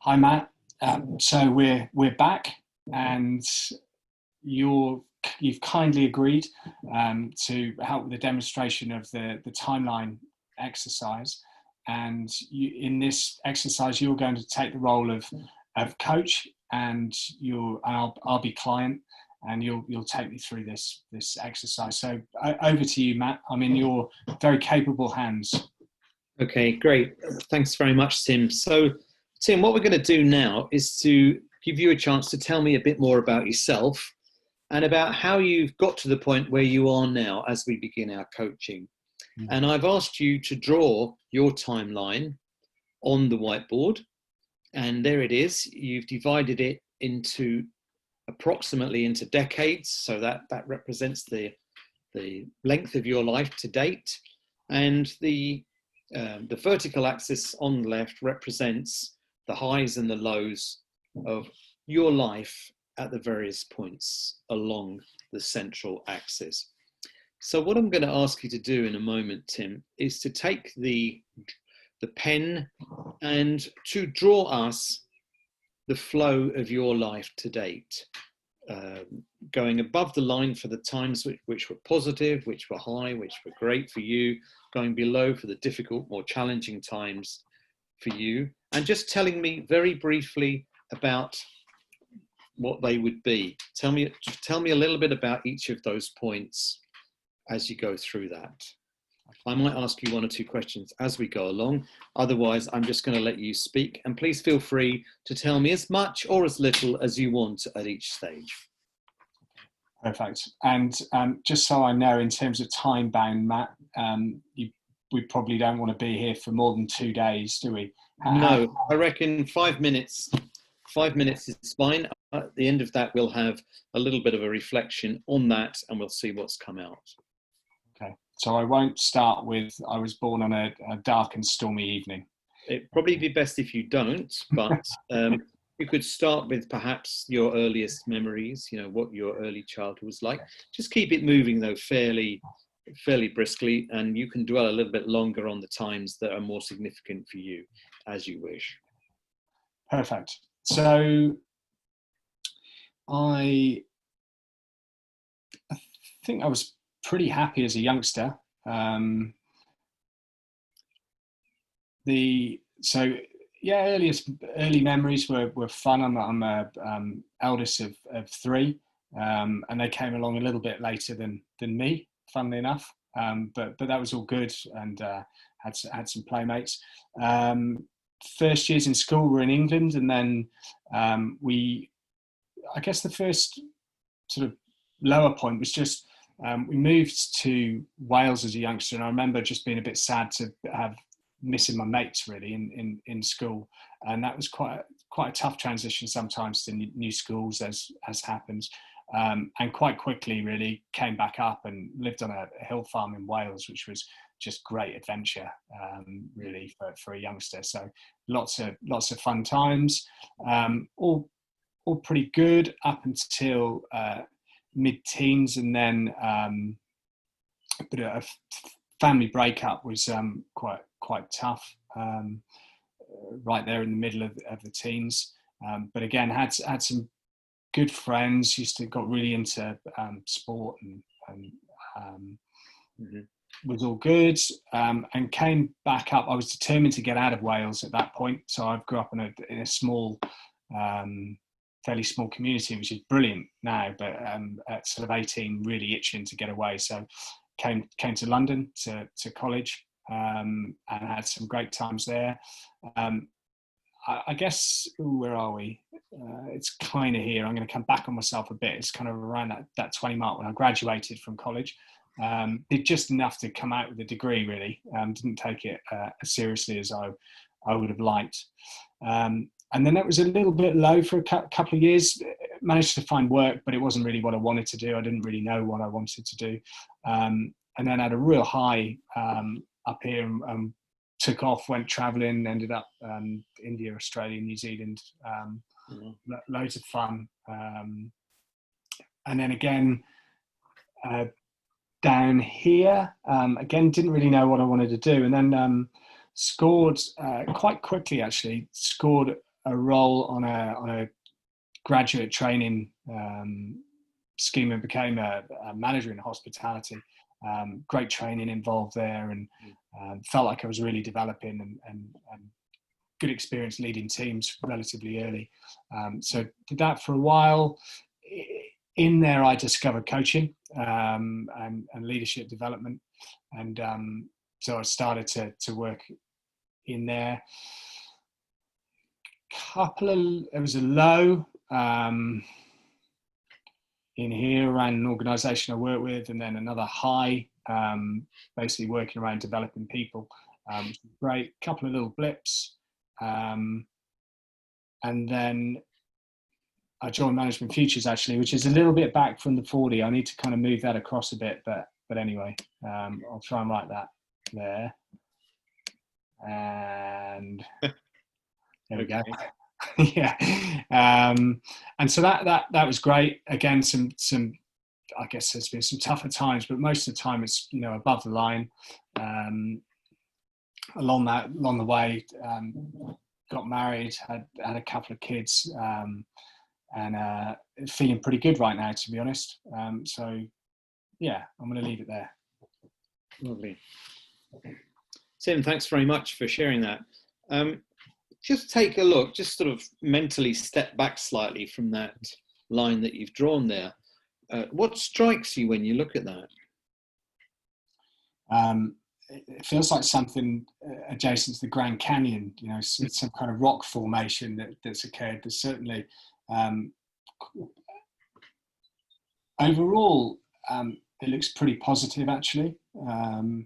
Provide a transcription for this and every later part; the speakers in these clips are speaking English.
Hi, Matt. So we're back, and you've kindly agreed to help with the demonstration of the timeline exercise. And in this exercise, you're going to take the role of coach, and I'll be client, and you'll take me through this exercise. So over to you, Matt. I'm in your very capable hands. Okay, great. Thanks very much, Tim. So, Tim, what we're going to do now is to give you a chance to tell me a bit more about yourself and about how you've got to the point where you are now as we begin our coaching. And I've asked you to draw your timeline on the whiteboard. And there it is. You've divided it approximately into decades. So that represents the length of your life to date. And the vertical axis on the left represents the highs and the lows of your life at the various points along the central axis. So what I'm going to ask you to do in a moment, Tim, is to take the pen and to draw us the flow of your life to date, going above the line for the times which were positive, which were high, which were great for you, going below for the difficult, more challenging times for you, and just telling me very briefly about what they would be. Tell me a little bit about each of those points as you go through that. I might ask you one or two questions as we go along. Otherwise, I'm just going to let you speak, and please feel free to tell me as much or as little as you want at each stage. Perfect. And just so I know, in terms of time bound, Matt, we probably don't want to be here for more than 2 days, do we? No, I reckon 5 minutes. 5 minutes is fine. At the end of that, we'll have a little bit of a reflection on that, and we'll see what's come out. Okay. So I won't start with, I was born on a dark and stormy evening. It'd probably be best if you don't, but you could start with perhaps your earliest memories, what your early childhood was like. Just keep it moving, though, fairly briskly, and you can dwell a little bit longer on the times that are more significant for you, as you wish. Perfect. So I think I was pretty happy as a youngster. Early memories were fun. I'm eldest of three, and they came along a little bit later than me, funnily enough. But that was all good, and had some playmates. First years in school were in England, and then I guess the first sort of lower point was just we moved to Wales as a youngster, and I remember just being a bit sad to have missing my mates really in school, and that was quite a tough transition sometimes to new schools, as happens, and quite quickly really came back up and lived on a hill farm in Wales, which was just great adventure, really for a youngster. So lots of fun times, all pretty good up until mid-teens, and then but a family breakup was quite tough, right there in the middle of the teens. But again, had some good friends. Got really into sport, and was all good, and came back up. I was determined to get out of Wales at that point. So I grew up in a small, fairly small community, which is brilliant now, but at sort of 18, really itching to get away. So came to London to college, and had some great times there. I guess, where are we? It's kind of here. I'm going to come back on myself a bit. It's kind of around that 20 mark when I graduated from college. Did just enough to come out with a degree, really. Didn't take it as seriously as I would have liked. And then that was a little bit low for a couple of years. Managed to find work, but it wasn't really what I wanted to do. I didn't really know what I wanted to do. And then had a real high up here, and took off, went traveling, ended up India, Australia, New Zealand, loads of fun. And then again, down here, again, didn't really know what I wanted to do. And then scored quite quickly, actually, scored a role on a graduate training scheme and became a manager in hospitality. Great training involved there, and felt like I was really developing and good experience leading teams relatively early. So did that for a while. In there, I discovered coaching and leadership development, and so I started to work in there. It was a low in here around an organisation I work with, and then another high, basically working around developing people. Great, couple of little blips, and then I joined Management Futures, actually, which is a little bit back from the 40. I need to kind of move that across a bit, but anyway, I'll try and write that there. And there we go. Yeah. And so that was great. Again, some I guess there's been some tougher times, but most of the time it's, you know, above the line. Along the way, got married, had a couple of kids, and feeling pretty good right now, to be honest. So yeah, I'm going to leave it there. Lovely. Tim, thanks very much for sharing that. Just take a look, just sort of mentally step back slightly from that line that you've drawn there. What strikes you when you look at that? It feels like something adjacent to the Grand Canyon, you know, some kind of rock formation that's occurred. There's certainly, overall, it looks pretty positive, actually, and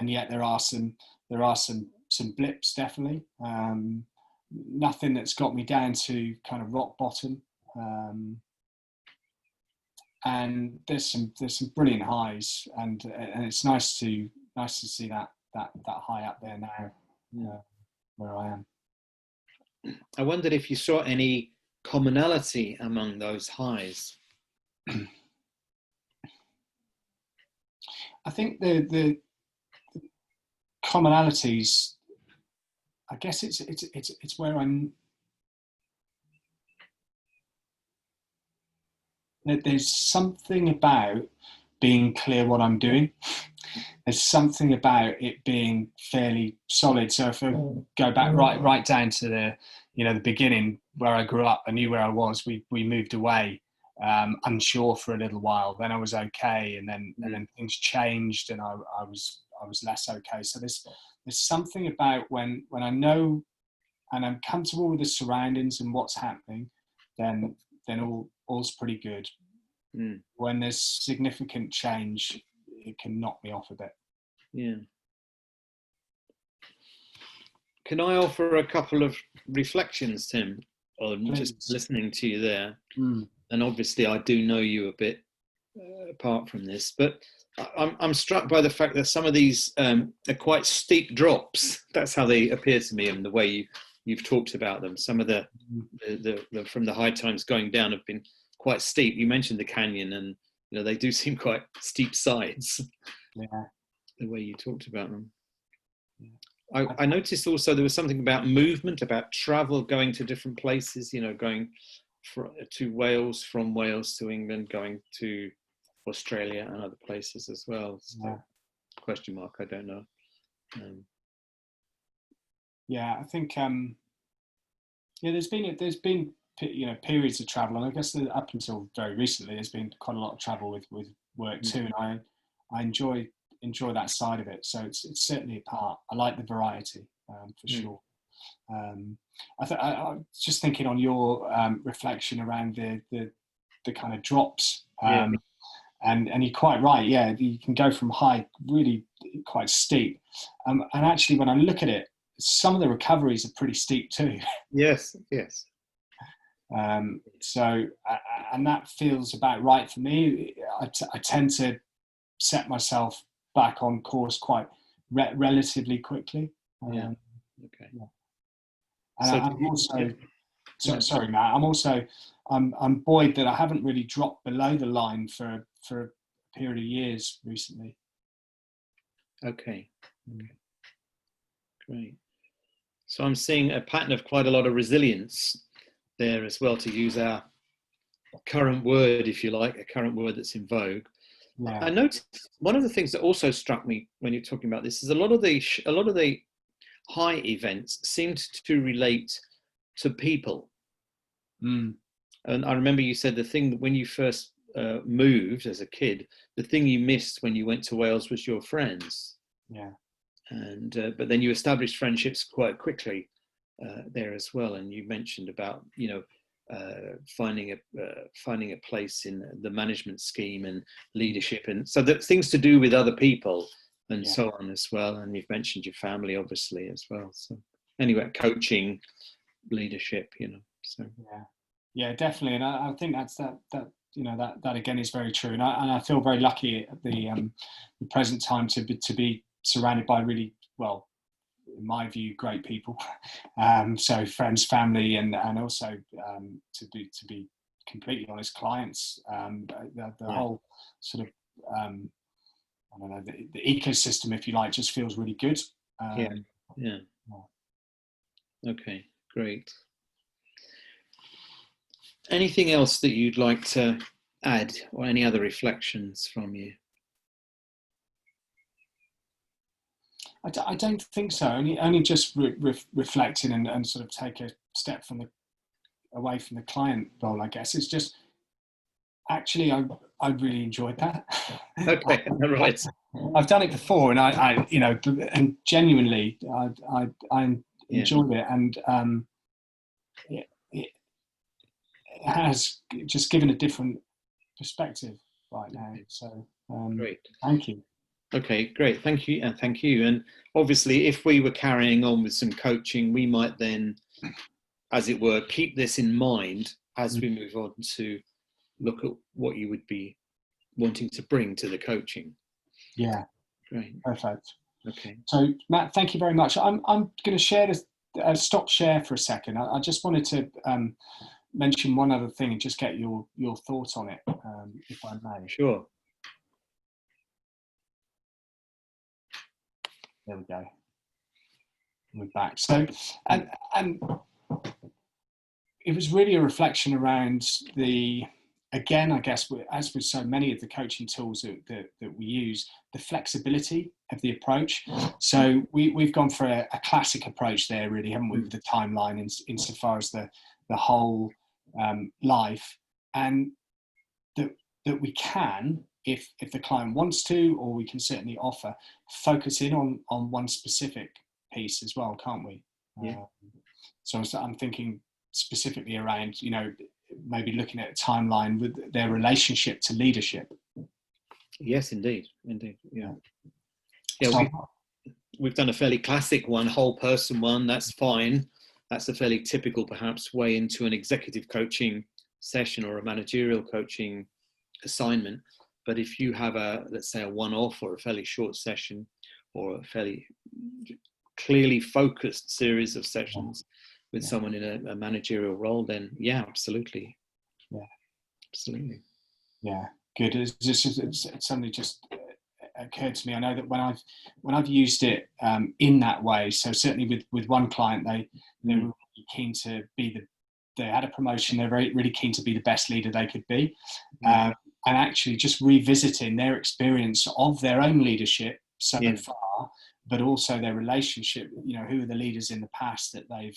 yet there are some blips, definitely. Nothing that's got me down to kind of rock bottom. And there's some brilliant highs, and it's nice to see that high up there now, where I am. I wondered if you saw any commonality among those highs. I think the commonalities, I guess it's where there's something about being clear what I'm doing. There's something about it being fairly solid. So if I go back right down to the beginning where I grew up, I knew where I was. We moved away, unsure for a little while. Then I was okay, and then things changed, and I was less okay. So there's something about when I know and I'm comfortable with the surroundings and what's happening, then all's pretty good. When there's significant change, it can knock me off a bit. Yeah. Can I offer a couple of reflections, Tim, on just listening to you there? And obviously I do know you a bit apart from this, but I'm struck by the fact that some of these are quite steep drops. That's how they appear to me, and the way you've talked about them. Some of the from the high times going down have been quite steep. You mentioned the canyon, and you know they do seem quite steep sides. Yeah. The way you talked about them. Yeah. I noticed also there was something about movement, about travel, going to different places. You know, going to Wales, from Wales to England, going to Australia and other places as well. So, yeah. Question mark, I don't know. Yeah, I think there's been periods of travel, and I guess up until very recently there's been quite a lot of travel with work too, and I enjoy that side of it. So it's certainly a part. I like the variety for sure. I was just thinking on your reflection around the kind of drops. And you're quite right. Yeah, you can go from high, really quite steep. And actually, when I look at it, some of the recoveries are pretty steep too. Yes. So, and that feels about right for me. I tend to set myself back on course quite relatively quickly. Okay. Yeah. And so I'm also, sorry, Matt. I'm buoyed that I haven't really dropped below the line for a period of years recently. Okay. Great. So I'm seeing a pattern of quite a lot of resilience there as well, to use our current word, if you like, a current word that's in vogue. Yeah. I noticed one of the things that also struck me when you're talking about this is a lot of the high events seemed to relate to people. Mm. And I remember you said the thing that when you first moved as a kid, the thing you missed when you went to Wales was your friends. Yeah. And but then you established friendships quite quickly there as well. And you mentioned about, you know, finding a place in the management scheme and leadership, and so that things to do with other people and so on as well. And you've mentioned your family obviously as well. So anyway, coaching, leadership, you know. So yeah, definitely. And I think that's that you know, that again is very true. And I feel very lucky at the present time to be surrounded by really, well, in my view, great people. So friends, family, and also to be completely honest, clients. The whole sort of I don't know, the ecosystem, if you like, just feels really good. Yeah. Okay, great. Anything else that you'd like to add, or any other reflections from you? I don't think so. Only just reflecting and sort of take a step away from the client role. I guess it's just actually I really enjoyed that. Okay, right. I've done it before, and I you know, and genuinely I enjoyed it, and it has just given a different perspective right now. So Great. Thank you. Okay, great. Thank you. And thank you. And obviously, if we were carrying on with some coaching, we might then, as it were, keep this in mind as we move on to look at what you would be wanting to bring to the coaching. Yeah. Great. Perfect. Okay. So Matt, thank you very much. I'm going to share this, stop share for a second. I just wanted to mention one other thing and just get your thoughts on it, if I may. Sure. There we go. We're back. So, and it was really a reflection around again, I guess, as with so many of the coaching tools that we use, the flexibility of the approach. So we've gone for a classic approach there, really, haven't we, with the timeline insofar as the whole life, and that we can, if the client wants to, or we can certainly offer, focus in on one specific piece as well, can't we? Yeah. So I'm thinking specifically around, you know, maybe looking at a timeline with their relationship to leadership. Yes, indeed. Yeah. So, we've done a fairly classic one, whole person one. That's fine. That's a fairly typical, perhaps, way into an executive coaching session or a managerial coaching assignment. But if you have let's say a one-off or a fairly short session, or a fairly clearly focused series of sessions with someone in a managerial role, then absolutely. Yeah, good. It's suddenly just occurred to me. I know that when I've used it in that way, so certainly with one client, they were really keen to be they had a promotion. They're really keen to be the best leader they could be, and actually just revisiting their experience of their own leadership so far, but also their relationship. You know, who are the leaders in the past that they've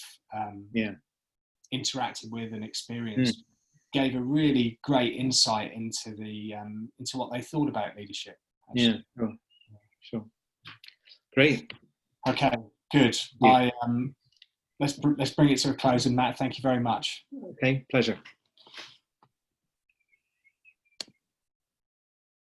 interacted with and experienced. Gave a really great insight into into what they thought about leadership. Actually. Yeah, sure. Great. Okay, good. Let's bring it to a close. And Matt, thank you very much. Okay, pleasure.